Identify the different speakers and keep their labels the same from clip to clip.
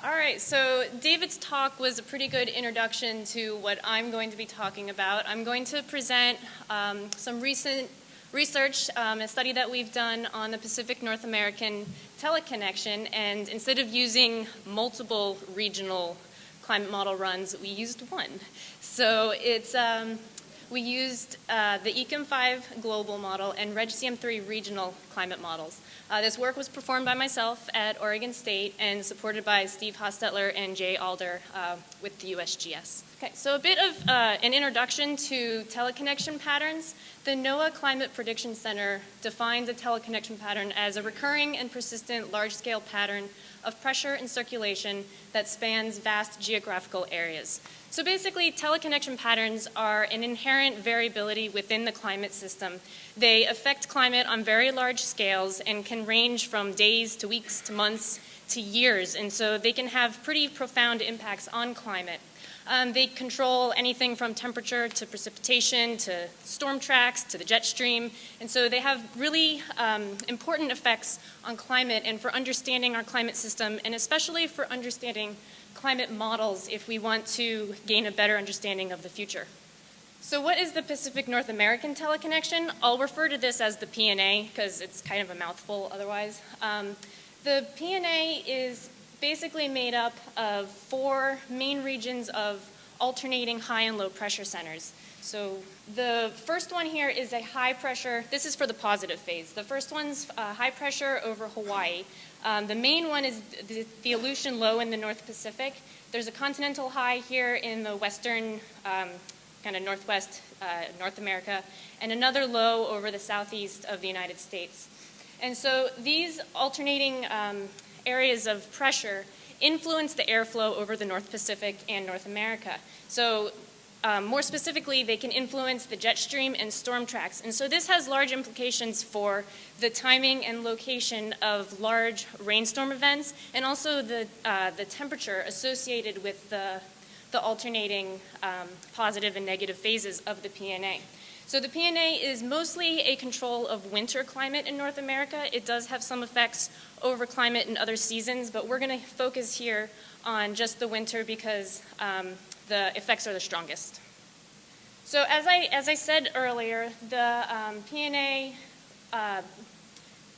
Speaker 1: All right, so David's talk was a pretty good introduction to what I'm going to be talking about. I'm going to present some recent research, a study that we've done on the Pacific North American teleconnection, and instead of using multiple regional climate model runs, we used one. So we used the ECM5 global model and RegCM3 regional climate models. This work was performed by myself at Oregon State and supported by Steve Hostetler and Jay Alder with the USGS. Okay, so a bit of an introduction to teleconnection patterns. The NOAA Climate Prediction Center defines a teleconnection pattern as a recurring and persistent large-scale pattern of pressure and circulation that spans vast geographical areas. So basically, teleconnection patterns are an inherent variability within the climate system. They affect climate on very large scales and can range from days to weeks to months to years, and so they can have pretty profound impacts on climate. They control anything from temperature to precipitation to storm tracks to the jet stream, and so they have really important effects on climate and for understanding our climate system, and especially for understanding climate models if we want to gain a better understanding of the future. So what is the Pacific North American teleconnection? I'll refer to this as the PNA because it's kind of a mouthful otherwise. The PNA is basically made up of 4 main regions of alternating high and low pressure centers. So the first one here is a high pressure, this is for the positive phase. The first one's high pressure over Hawaii. The main one is the Aleutian Low in the North Pacific. There's a continental high here in the western, kind of northwest North America, and another low over the southeast of the United States. And so these alternating areas of pressure influence the airflow over the North Pacific and North America. So more specifically, they can influence the jet stream and storm tracks. And so this has large implications for the timing and location of large rainstorm events and also the temperature associated with the alternating positive and negative phases of the PNA. So the PNA is mostly a control of winter climate in North America. It does have some effects over climate in other seasons, but we're going to focus here on just the winter because the effects are the strongest. So as I said earlier, the PNA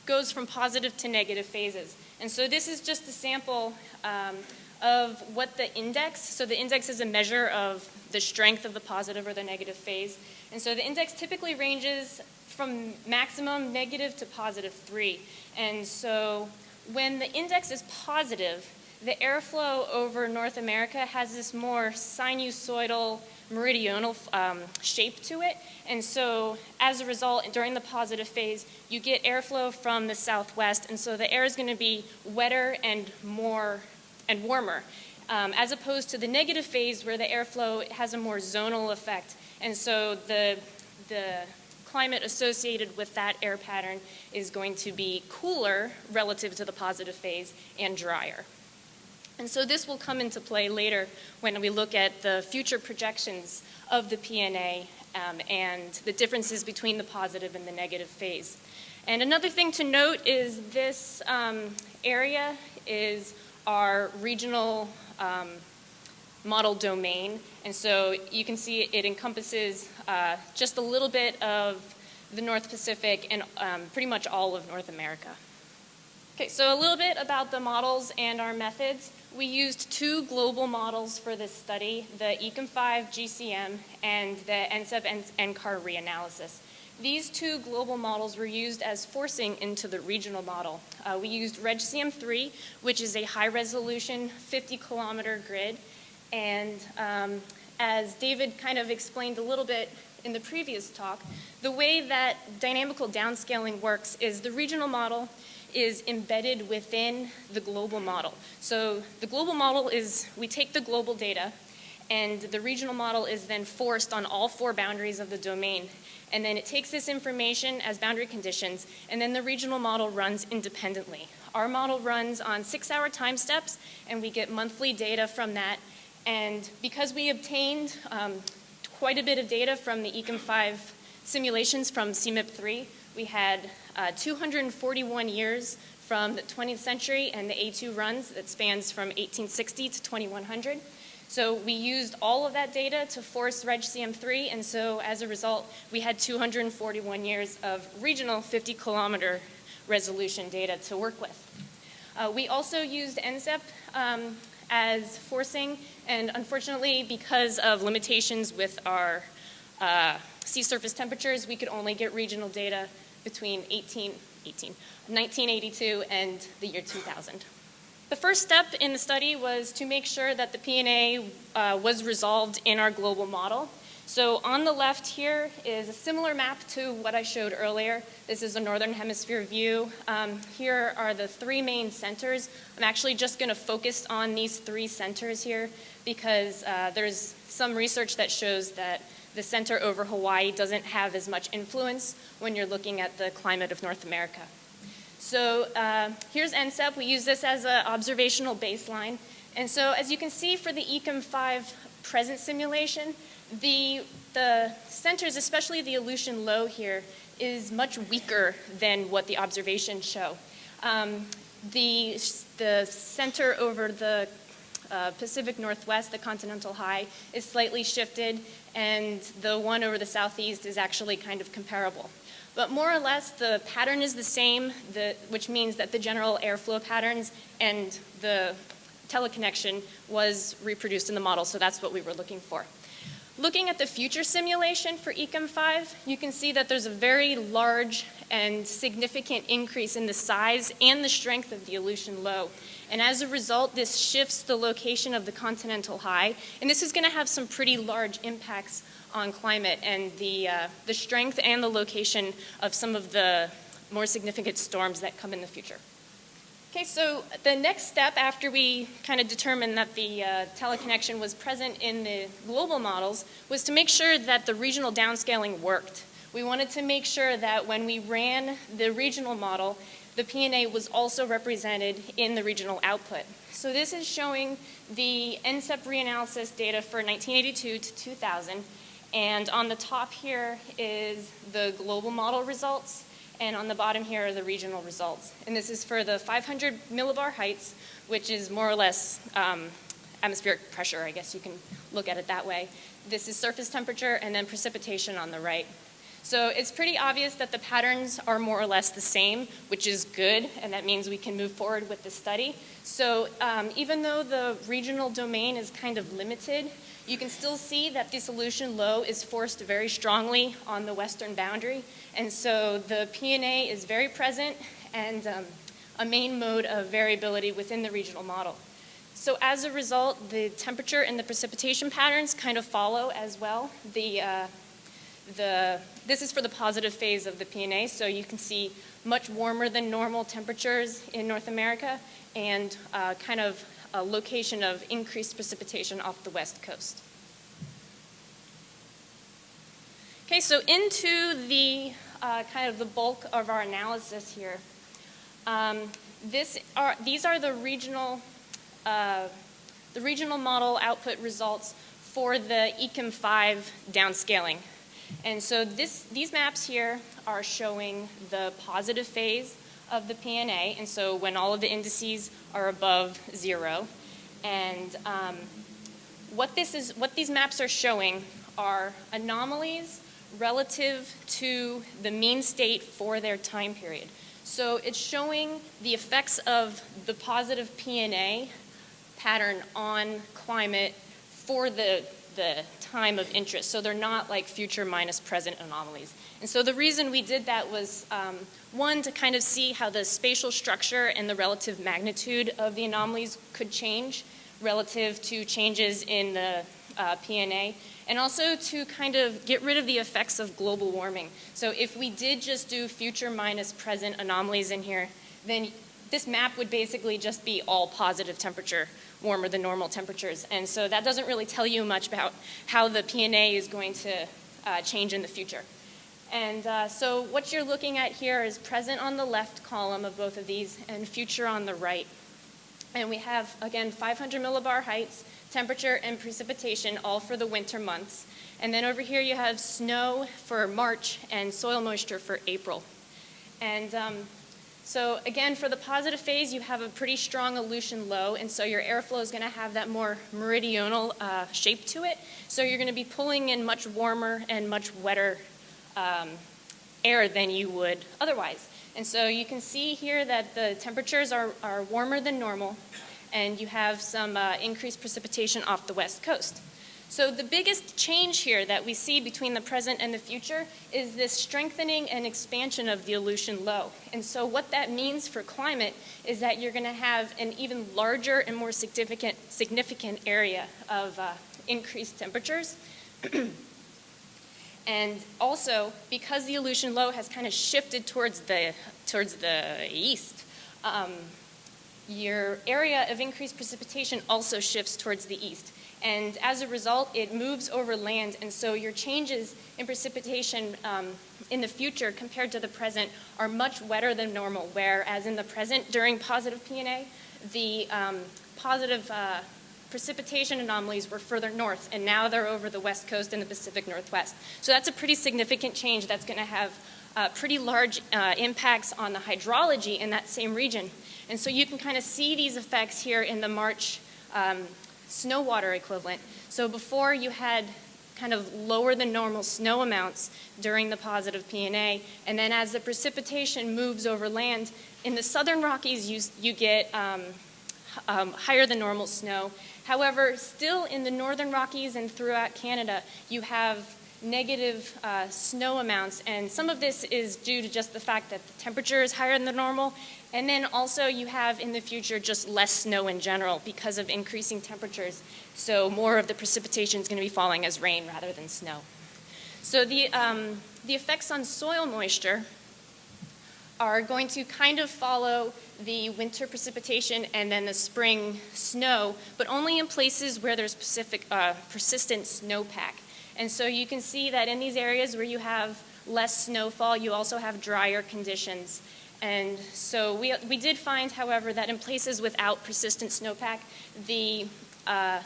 Speaker 1: goes from positive to negative phases. And so this is just a sample of what the index, so the index is a measure of the strength of the positive or the negative phase. And so the index typically ranges from maximum negative to positive 3. And so when the index is positive, the airflow over North America has this more sinusoidal, meridional shape to it. And so as a result, during the positive phase, you get airflow from the southwest. And so the air is going to be wetter and warmer, as opposed to the negative phase where the airflow has a more zonal effect. And so the climate associated with that air pattern is going to be cooler relative to the positive phase and drier. And so this will come into play later when we look at the future projections of the PNA and the differences between the positive and the negative phase. And another thing to note is this area is our regional model domain. And so you can see it encompasses just a little bit of the North Pacific and pretty much all of North America. Okay, so a little bit about the models and our methods. We used 2 global models for this study, the ECM5 GCM and the NCEP NCAR reanalysis. These 2 global models were used as forcing into the regional model. We used RegCM3, which is a high-resolution 50-kilometer grid. And as David kind of explained a little bit in the previous talk, the way that dynamical downscaling works is the regional model is embedded within the global model. So the global model is, we take the global data, and the regional model is then forced on all 4 boundaries of the domain. And then it takes this information as boundary conditions, and then the regional model runs independently. Our model runs on 6-hour time steps, and we get monthly data from that. And because we obtained quite a bit of data from the ECM5 simulations from CMIP3, we had 241 years from the 20th century, and the A2 runs that spans from 1860 to 2100. So we used all of that data to force Reg CM3, and so as a result, we had 241 years of regional 50-kilometer resolution data to work with. We also used NCEP as forcing, and unfortunately, because of limitations with our sea surface temperatures, we could only get regional data between 1982 and the year 2000. The first step in the study was to make sure that the P&A was resolved in our global model. So on the left here is a similar map to what I showed earlier. This is a northern hemisphere view. Here are the three main centers. I'm actually just going to focus on these three centers here because there's some research that shows that the center over Hawaii doesn't have as much influence when you're looking at the climate of North America. So here's NCEP. We use this as an observational baseline. And so as you can see for the ECM5 present simulation, the centers, especially the Aleutian Low here, is much weaker than what the observations show. The center over the Pacific Northwest, the continental high, is slightly shifted, and the one over the southeast is actually kind of comparable. But more or less, the pattern is the same, which means that the general airflow patterns and the teleconnection was reproduced in the model, so that's what we were looking for. Looking at the future simulation for ECM5, you can see that there's a very large and significant increase in the size and the strength of the Aleutian Low. And as a result, this shifts the location of the continental high, and this is going to have some pretty large impacts on climate and the strength and the location of some of the more significant storms that come in the future. Okay, so the next step after we kind of determined that the teleconnection was present in the global models was to make sure that the regional downscaling worked. We wanted to make sure that when we ran the regional model, the P&A was also represented in the regional output. So this is showing the NCEP reanalysis data for 1982 to 2000. And on the top here is the global model results, and on the bottom here are the regional results. And this is for the 500 millibar heights, which is more or less atmospheric pressure, I guess you can look at it that way. This is surface temperature, and then precipitation on the right. So it's pretty obvious that the patterns are more or less the same, which is good, and that means we can move forward with the study. So even though the regional domain is kind of limited, you can still see that the Aleutian Low is forced very strongly on the western boundary, and so the P&A is very present and a main mode of variability within the regional model. So as a result, the temperature and the precipitation patterns kind of follow as well. This is for the positive phase of the P&A, so you can see much warmer than normal temperatures in North America and kind of a location of increased precipitation off the west coast. Okay, so into the kind of the bulk of our analysis here. These are the regional model output results for the ECM5 downscaling. And so these maps here are showing the positive phase of the P&A, and so when all of the indices are above 0. And what these maps are showing are anomalies relative to the mean state for their time period. So it's showing the effects of the positive P&A pattern on climate for the time of interest. So they're not like future minus present anomalies. And so the reason we did that was, one, to kind of see how the spatial structure and the relative magnitude of the anomalies could change relative to changes in the P&A, and also to kind of get rid of the effects of global warming. So if we did just do future minus present anomalies in here, then this map would basically just be all positive temperature, warmer than normal temperatures. And so that doesn't really tell you much about how the P&A is going to change in the future. And so what you're looking at here is present on the left column of both of these and future on the right. And we have, again, 500 millibar heights, temperature and precipitation, all for the winter months. And then over here you have snow for March and soil moisture for April. And So again, for the positive phase, you have a pretty strong Aleutian low, and so your airflow is going to have that more meridional shape to it. So you're going to be pulling in much warmer and much wetter air than you would otherwise. And so you can see here that the temperatures are warmer than normal, and you have some increased precipitation off the west coast. So the biggest change here that we see between the present and the future is this strengthening and expansion of the Aleutian low. And so what that means for climate is that you're going to have an even larger and more significant area of increased temperatures. And also, because the Aleutian low has kind of shifted towards the east, your area of increased precipitation also shifts towards the east. And as a result, it moves over land, and so your changes in precipitation in the future compared to the present are much wetter than normal, whereas in the present, during positive P&A, the positive precipitation anomalies were further north, and now they're over the west coast and the Pacific Northwest. So that's a pretty significant change that's going to have pretty large impacts on the hydrology in that same region. And so you can kind of see these effects here in the March snow water equivalent. So before you had kind of lower than normal snow amounts during the positive P&A, and then as the precipitation moves over land, in the southern Rockies you get higher than normal snow. However, still in the northern Rockies and throughout Canada, you have negative snow amounts, and some of this is due to just the fact that the temperature is higher than normal, and then also you have in the future just less snow in general because of increasing temperatures, so more of the precipitation is going to be falling as rain rather than snow. So the effects on soil moisture are going to kind of follow the winter precipitation and then the spring snow, but only in places where there's persistent snowpack. And so you can see that in these areas where you have less snowfall, you also have drier conditions. And so we did find, however, that in places without persistent snowpack, the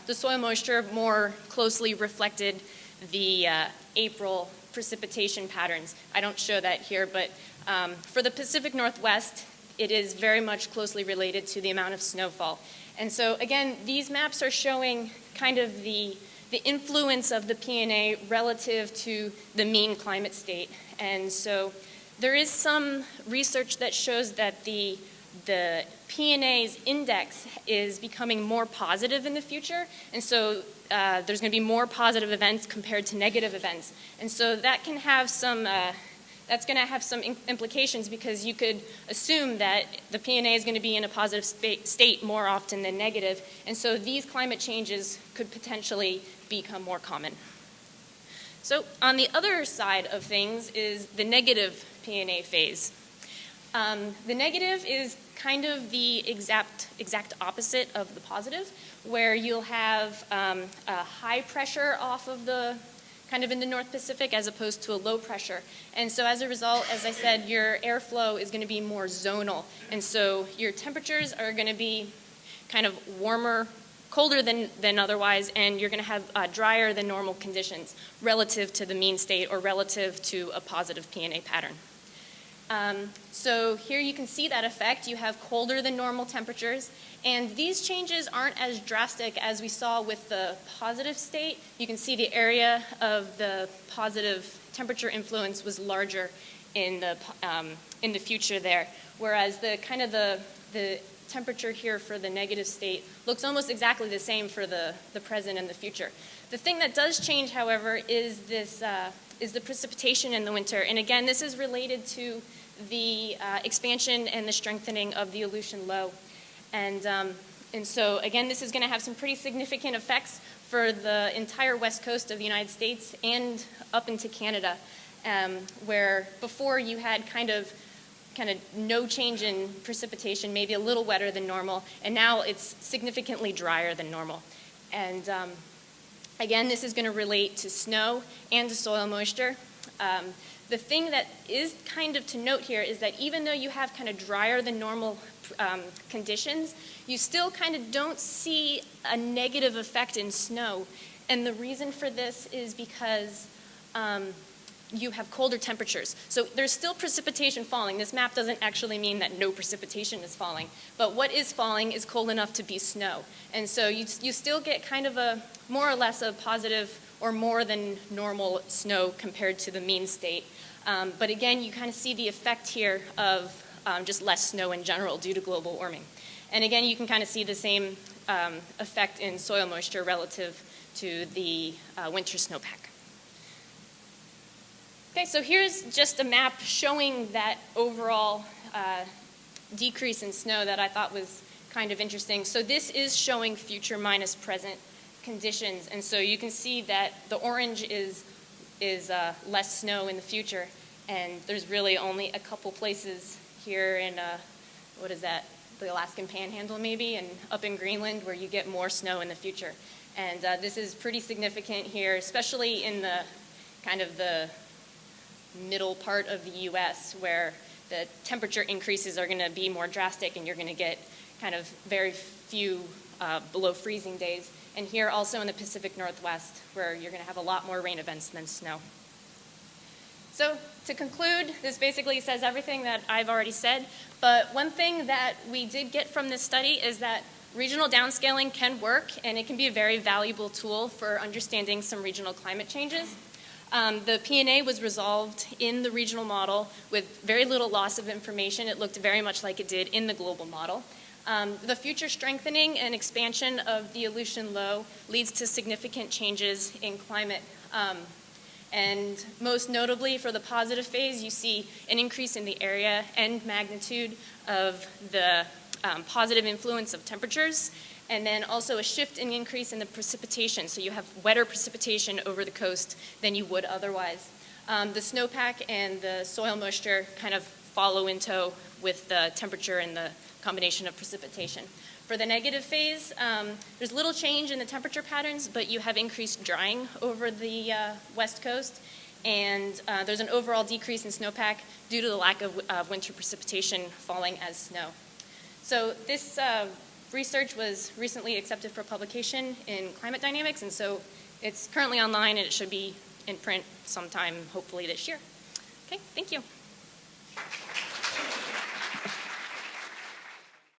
Speaker 1: soil moisture more closely reflected the April precipitation patterns. I don't show that here, but for the Pacific Northwest, it is very much closely related to the amount of snowfall. And so again, these maps are showing kind of the influence of the P&A relative to the mean climate state. And so there is some research that shows that the P&A's index is becoming more positive in the future, and so there's going to be more positive events compared to negative events. And so that can have some that's going to have some implications, because you could assume that the P&A is going to be in a positive state more often than negative, and so these climate changes could potentially become more common. So on the other side of things is the negative P&A phase. The negative is kind of the exact opposite of the positive, where you'll have a high pressure off of the kind of in the North Pacific as opposed to a low pressure. And so as a result, as I said, your airflow is going to be more zonal. And so your temperatures are going to be kind of warmer, colder than otherwise, and you're going to have drier than normal conditions relative to the mean state or relative to a positive P&A pattern. So here you can see that effect. You have colder than normal temperatures, and these changes aren't as drastic as we saw with the positive state. You can see the area of the positive temperature influence was larger in the future there, whereas the temperature here for the negative state looks almost exactly the same for the present and the future. The thing that does change, however, is the precipitation in the winter, and again, this is related to the expansion and the strengthening of the Aleutian low. And so, again, this is going to have some pretty significant effects for the entire west coast of the United States and up into Canada, where before you had kind of no change in precipitation, maybe a little wetter than normal, and now it's significantly drier than normal. And again, this is going to relate to snow and to soil moisture. The thing that is kind of to note here is that even though you have kind of drier than normal conditions, you still kind of don't see a negative effect in snow. And the reason for this is because you have colder temperatures. So there's still precipitation falling. This map doesn't actually mean that no precipitation is falling, but what is falling is cold enough to be snow. And so you still get kind of a more or less a positive or more than normal snow compared to the mean state. But again, you kind of see the effect here of just less snow in general due to global warming. And again, you can kind of see the same effect in soil moisture relative to the winter snowpack. Okay, so here's just a map showing that overall decrease in snow that I thought was kind of interesting. So this is showing future minus present conditions, and so you can see that the orange is less snow in the future, and there's really only a couple places here in, what is that, the Alaskan Panhandle maybe, and up in Greenland where you get more snow in the future. And this is pretty significant here, especially in the kind of the middle part of the U.S. where the temperature increases are going to be more drastic and you're going to get kind of very few below freezing days. And here also in the Pacific Northwest where you're going to have a lot more rain events than snow. So to conclude, this basically says everything that I've already said, but one thing that we did get from this study is that regional downscaling can work, and it can be a very valuable tool for understanding some regional climate changes. The P&A was resolved in the regional model with very little loss of information. It looked very much like it did in the global model. The future strengthening and expansion of the Aleutian low leads to significant changes in climate. And most notably for the positive phase, you see an increase in the area and magnitude of the positive influence of temperatures, and then also a shift in increase in the precipitation. So you have wetter precipitation over the coast than you would otherwise. The snowpack and the soil moisture kind of follow in tow with the temperature and the combination of precipitation. For the negative phase, there's little change in the temperature patterns, but you have increased drying over the west coast, and there's an overall decrease in snowpack due to the lack of winter precipitation falling as snow. So this research was recently accepted for publication in Climate Dynamics, and so it's currently online and it should be in print sometime, hopefully this year. Okay, thank you.